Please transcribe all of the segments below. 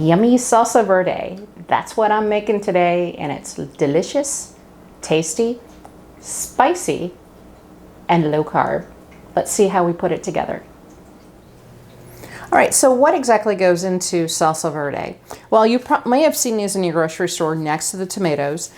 yummy salsa verde. That's what I'm making today, and it's delicious, tasty, spicy, and low carb. Let's see how we put it together. All right, so what exactly goes into salsa verde? Well, you may have seen these in your grocery store next to the tomatoes.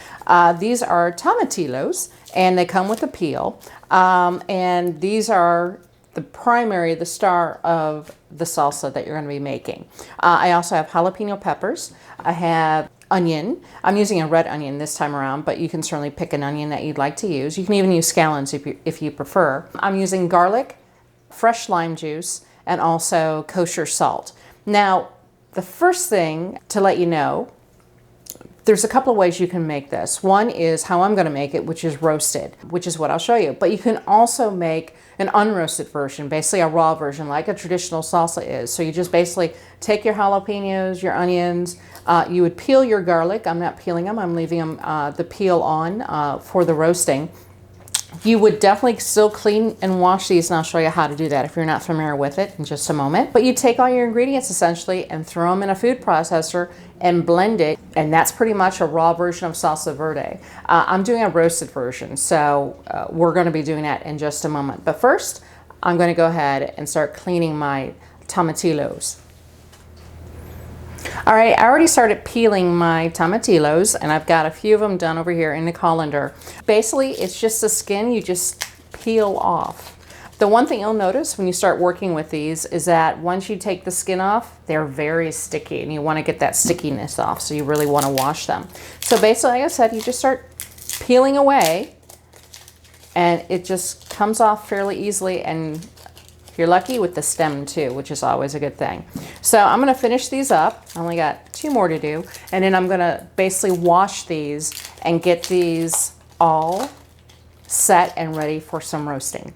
These are tomatillos, and they come with a peel. And these are the star of the salsa that you're going to be making. I also have jalapeno peppers. I have onion. I'm using a red onion this time around, but you can certainly pick an onion that you'd like to use. You can even use scallions if you prefer. I'm using garlic, fresh lime juice, and also kosher salt. Now, the first thing to let you know, there's a couple of ways you can make this. One is how I'm going to make it, which is roasted, which is what I'll show you. But you can also make an unroasted version, basically a raw version, like a traditional salsa is. So you just basically take your jalapenos, your onions, you would peel your garlic. I'm not peeling them, I'm leaving them the peel on for the roasting. You would definitely still clean and wash these, and I'll show you how to do that if you're not familiar with it in just a moment. But you take all your ingredients essentially and throw them in a food processor and blend it, and that's pretty much a raw version of salsa verde. I'm doing a roasted version, so we're going to be doing that in just a moment. But first, I'm going to go ahead and start cleaning my tomatillos. All right, I already started peeling my tomatillos, and I've got a few of them done over here in the colander. Basically, it's just the skin you just peel off. The one thing you'll notice when you start working with these is that once you take the skin off, they're very sticky, and you want to get that stickiness off, so you really want to wash them. So basically, like I said, you just start peeling away, and it just comes off fairly easily, and you're lucky with the stem too, which is always a good thing. So I'm going to finish these up. I only got 2 more to do. And then I'm going to basically wash these and get these all set and ready for some roasting.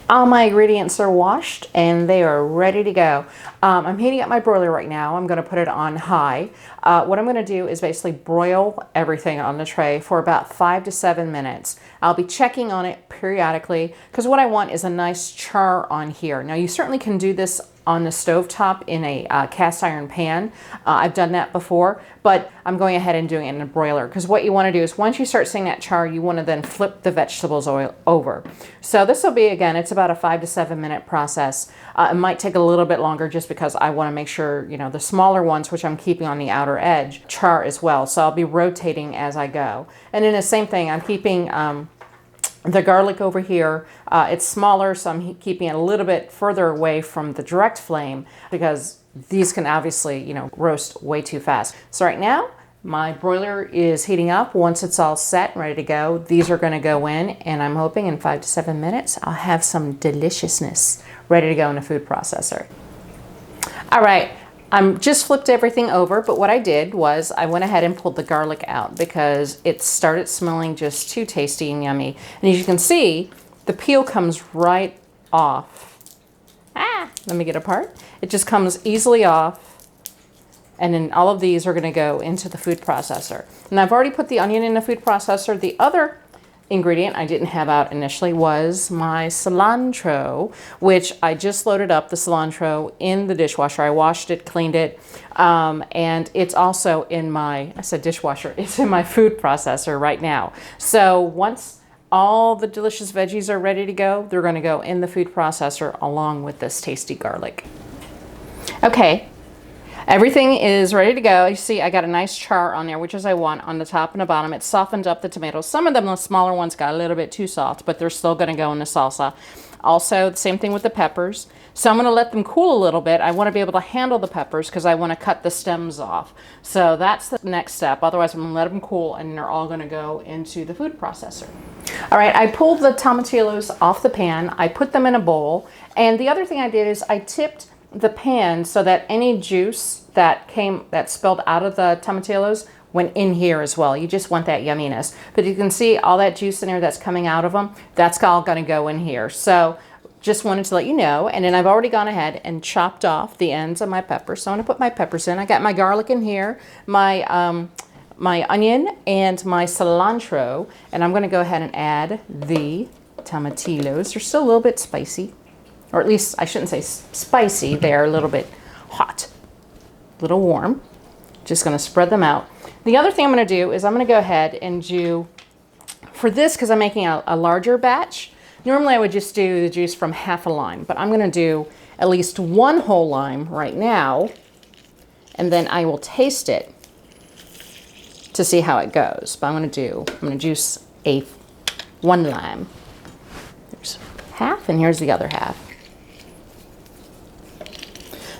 All my ingredients are washed and they are ready to go. I'm heating up my broiler right now. I'm going to put it on high. What I'm going to do is basically broil everything on the tray for about 5 to 7 minutes. I'll be checking on it periodically because what I want is a nice char on here. Now you certainly can do this on the stovetop in a cast iron pan. I've done that before, but I'm going ahead and doing it in a broiler because what you want to do is once you start seeing that char, you want to then flip the vegetables over. So this will be, again, it's about a 5 to 7 minute process. It might take a little bit longer just because I want to make sure, you know, the smaller ones, which I'm keeping on the outer edge, char as well. So I'll be rotating as I go. And then the same thing, I'm keeping the garlic over here. It's smaller, so I'm keeping it a little bit further away from the direct flame because these can obviously, you know, roast way too fast. So right now, my broiler is heating up. Once it's all set and ready to go, these are going to go in, and I'm hoping in 5 to 7 minutes, I'll have some deliciousness ready to go in a food processor. All right. I'm just flipped everything over, but what I did was I went ahead and pulled the garlic out because it started smelling just too tasty and yummy. And as you can see, the peel comes right off. Let me get apart. It just comes easily off. And then all of these are going to go into the food processor. And I've already put the onion in the food processor. The other ingredient I didn't have out initially was my cilantro, which I just loaded up the cilantro in the dishwasher. I washed it, cleaned it, and it's also in my, I said dishwasher, it's in my food processor right now. So once all the delicious veggies are ready to go, they're going to go in the food processor along with this tasty garlic. Okay. Everything is ready to go. You see, I got a nice char on there, which is I want on the top and the bottom. It softened up the tomatoes. Some of them, the smaller ones, got a little bit too soft, but they're still going to go in the salsa. Also, the same thing with the peppers. So I'm going to let them cool a little bit. I want to be able to handle the peppers because I want to cut the stems off. So that's the next step. Otherwise, I'm going to let them cool, and they're all going to go into the food processor. All right, I pulled the tomatillos off the pan. I put them in a bowl. And the other thing I did is I tipped the pan so that any juice that spilled out of the tomatillos went in here as well. You just want that yumminess. But you can see all that juice in there that's coming out of them, that's all going to go in here. So just wanted to let you know. And then I've already gone ahead and chopped off the ends of my peppers. So I'm going to put my peppers in. I got my garlic in here, my onion, and my cilantro. And I'm going to go ahead and add the tomatillos. They're still a little bit spicy. Or at least I shouldn't say spicy, they're a little bit hot. little warm. Just going to spread them out. The other thing I'm going to do is I'm going to go ahead and do, for this, because I'm making a larger batch, normally I would just do the juice from half a lime, but I'm going to do at least 1 whole lime right now, and then I will taste it to see how it goes. But I'm going to juice 1 lime. There's half, and here's the other half.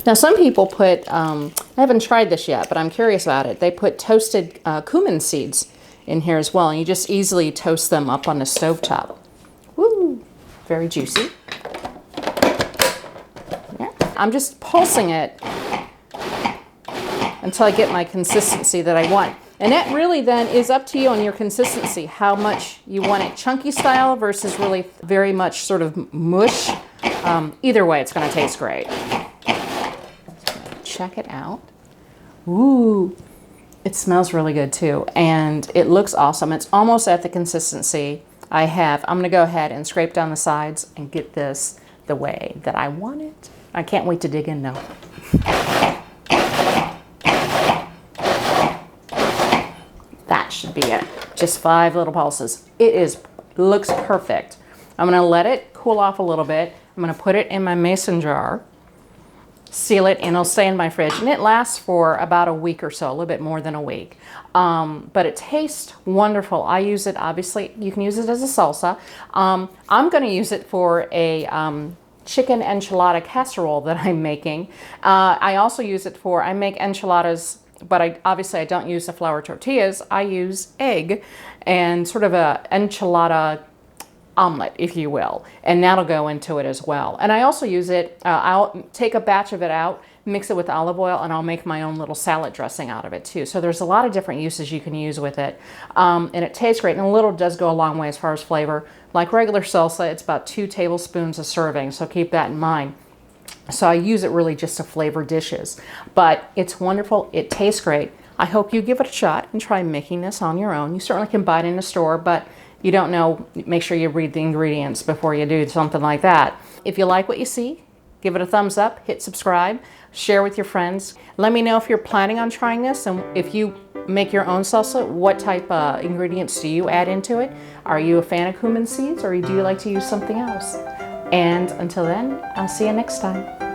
Now some people put, I haven't tried this yet, but I'm curious about it. They put toasted cumin seeds in here as well, and you just easily toast them up on the stovetop. Woo, very juicy. Yeah. I'm just pulsing it until I get my consistency that I want. And that really then is up to you on your consistency, how much you want it chunky style versus really very much sort of mush. Either way, it's going to taste great. Check it out. Ooh, it smells really good too, and it looks awesome. It's almost at the consistency I have. I'm gonna go ahead and scrape down the sides and get this the way that I want it. I can't wait to dig in now. That should be it. Just 5 little pulses. Looks perfect. I'm gonna let it cool off a little bit. I'm gonna put it in my mason jar, seal it, and it'll stay in my fridge, and it lasts for about a week or so, a little bit more than a week. But it tastes wonderful. I use it, obviously, you can use it as a salsa. I'm going to use it for a chicken enchilada casserole that I'm making. I also use it for, I make enchiladas, but obviously I don't use the flour tortillas. I use egg and sort of a enchilada omelet, if you will, and that'll go into it as well. And I also use it, I'll take a batch of it out, mix it with olive oil, and I'll make my own little salad dressing out of it too. So there's a lot of different uses you can use with it. And it tastes great, and a little does go a long way as far as flavor. Like regular salsa, it's about 2 tablespoons a serving, so keep that in mind. So I use it really just to flavor dishes. But it's wonderful, it tastes great. I hope you give it a shot and try making this on your own. You certainly can buy it in the store, but you don't know, make sure you read the ingredients before you do something like that. If you like what you see, give it a thumbs up, hit subscribe, share with your friends. Let me know if you're planning on trying this, and if you make your own salsa, what type of ingredients do you add into it? Are you a fan of cumin seeds, or do you like to use something else? And until then, I'll see you next time.